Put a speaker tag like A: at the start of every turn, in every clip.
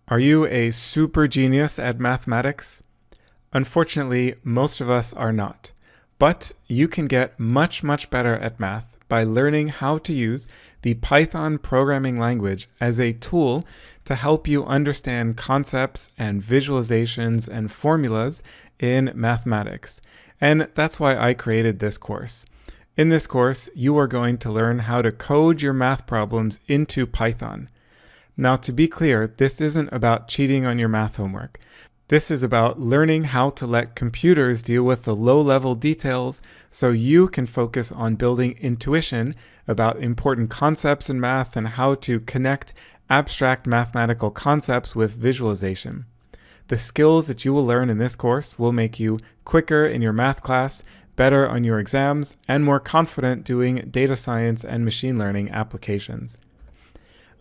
A: Are you a super genius at mathematics? Unfortunately, most of us are not. But you can get much better at math by learning how to use the Python programming language as a tool to help you understand concepts and visualizations and formulas in mathematics. And that's why I created this course. In this course, you are going to learn how to code your math problems into Python. Now, to be clear, this isn't about cheating on your math homework. This is about learning how to let computers deal with the low-level details so you can focus on building intuition about important concepts in math and how to connect abstract mathematical concepts with visualization. The skills that you will learn in this course will make you quicker in your math class, better on your exams, and more confident doing data science and machine learning applications.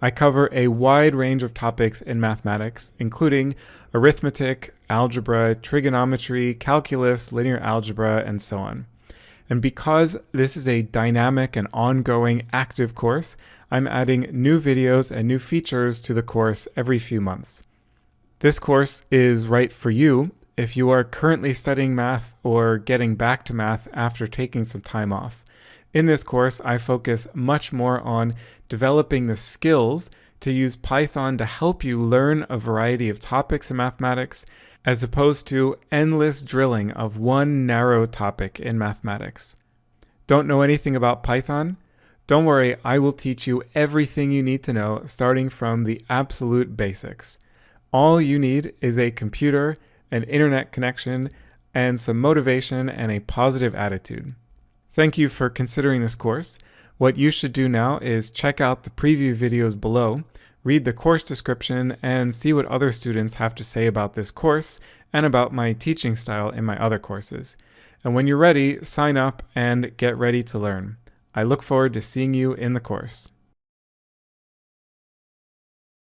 A: I cover a wide range of topics in mathematics, including arithmetic, algebra, trigonometry, calculus, linear algebra, and so on. And because this is a dynamic and ongoing active course, I'm adding new videos and new features to the course every few months. This course is right for you if you are currently studying math or getting back to math after taking some time off. In this course, I focus much more on developing the skills to use Python to help you learn a variety of topics in mathematics, as opposed to endless drilling of one narrow topic in mathematics. Don't know anything about Python? Don't worry, I will teach you everything you need to know, starting from the absolute basics. All you need is a computer, an internet connection, and some motivation and a positive attitude. Thank you for considering this course. What you should do now is check out the preview videos below, read the course description, and see what other students have to say about this course and about my teaching style in my other courses. And when you're ready, sign up and get ready to learn. I look forward to seeing you in the course.